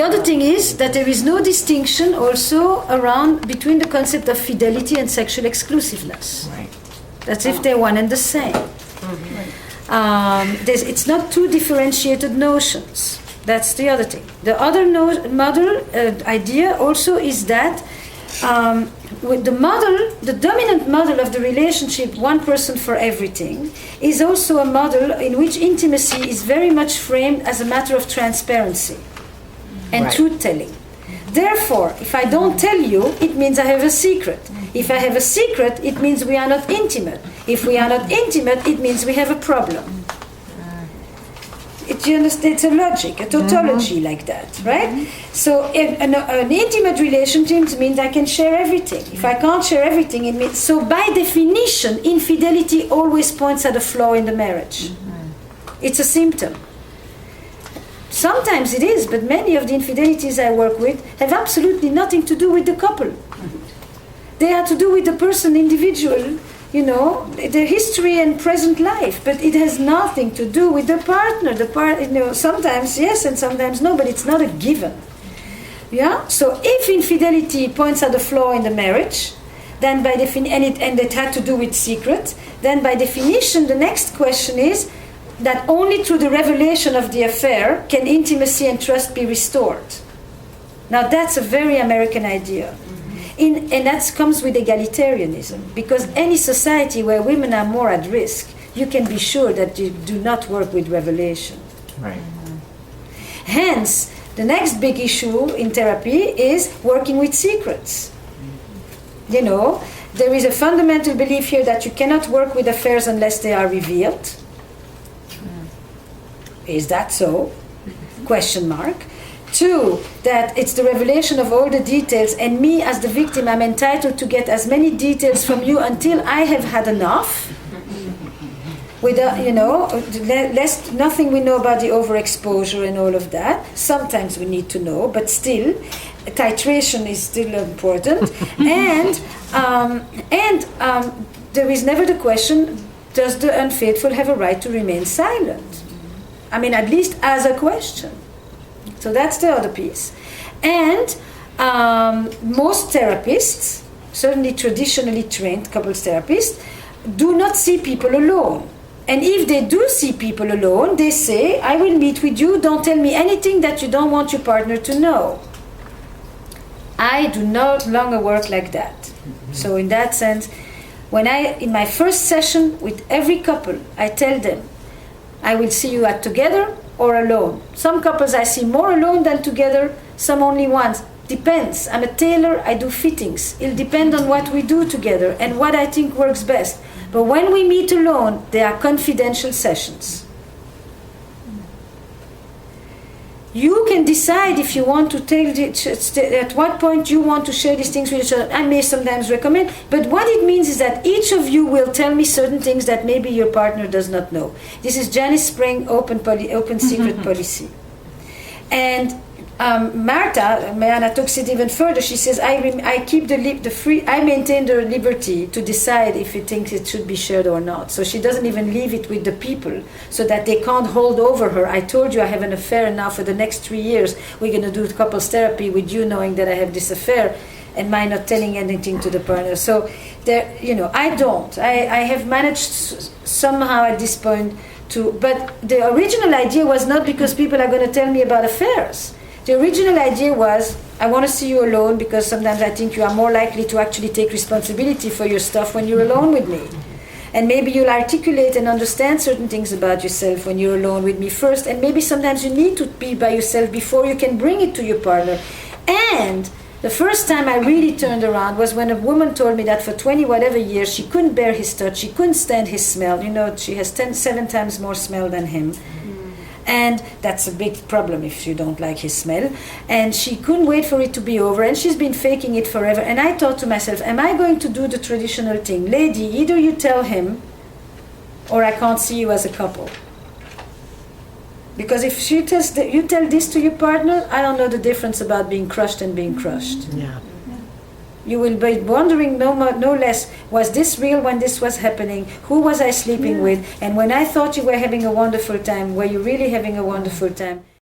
other thing is that there is no distinction also between the concept of fidelity and sexual exclusiveness. Right. That's if they're one and the same. It's not two differentiated notions. That's the other thing. The other idea also is that with the dominant model of the relationship, one person for everything, is also a model in which intimacy is very much framed as a matter of transparency and truth-telling. Therefore, if I don't tell you, it means I have a secret. If I have a secret, it means we are not intimate. If we are not intimate, it means we have a problem. You understand? It's a logic, a tautology like that, right? So an intimate relationship means I can share everything. If I can't share everything, it means... So by definition, infidelity always points at a flaw in the marriage. It's a symptom. Sometimes it is, but many of the infidelities I work with have absolutely nothing to do with the couple. They have to do with the person, individual, their history and present life, but it has nothing to do with the partner. Sometimes yes and sometimes no, but it's not a given. Yeah. So if infidelity points at a flaw in the marriage, then by definition, and it had to do with secret, then by definition, the next question is that only through the revelation of the affair can intimacy and trust be restored. Now that's a very American idea. And that comes with egalitarianism, because any society where women are more at risk, you can be sure that you do not work with revelation. Right. Hence, the next big issue in therapy is working with secrets. There is a fundamental belief here that you cannot work with affairs unless they are revealed. Is that so? Question mark. 2, that it's the revelation of all the details, and me as the victim, I'm entitled to get as many details from you until I have had enough. Nothing we know about the overexposure and all of that. Sometimes we need to know, but still, titration is still important. and there is never the question, does the unfaithful have a right to remain silent? I mean, at least as a question. So that's the other piece. And most therapists, certainly traditionally trained couples therapists, do not see people alone. And if they do see people alone, they say, I will meet with you, don't tell me anything that you don't want your partner to know. I do not longer work like that. So in that sense, in my first session with every couple, I tell them, I will see you together or alone. Some couples I see more alone than together, some only once. Depends. I'm a tailor, I do fittings. It'll depend on what we do together and what I think works best. But when we meet alone, they are confidential sessions. You can decide if you want to at what point you want to share these things with each other. I may sometimes recommend, but what it means is that each of you will tell me certain things that maybe your partner does not know. This is Janice Spring open secret policy. And Marta takes it even further. She says, I keep I maintain the liberty to decide if it thinks it should be shared or not. So she doesn't even leave it with the people so that they can't hold over her. I told you I have an affair, and now for the next 3 years we're going to do couples therapy with you knowing that I have this affair and my not telling anything to the partner. So I don't. I have managed somehow at this point but the original idea was not because people are going to tell me about affairs. The original idea was, I want to see you alone because sometimes I think you are more likely to actually take responsibility for your stuff when you're alone with me. And maybe you'll articulate and understand certain things about yourself when you're alone with me first, and maybe sometimes you need to be by yourself before you can bring it to your partner. And the first time I really turned around was when a woman told me that for 20 whatever years she couldn't bear his touch, she couldn't stand his smell. She has 7 times more smell than him. And that's a big problem if you don't like his smell. And she couldn't wait for it to be over, and she's been faking it forever. And I thought to myself, am I going to do the traditional thing? Lady, either you tell him or I can't see you as a couple. Because if you tell this to your partner, I don't know the difference about being crushed and being crushed. Yeah. You will be wondering no less, was this real when this was happening? Who was I sleeping with? And when I thought you were having a wonderful time, were you really having a wonderful time?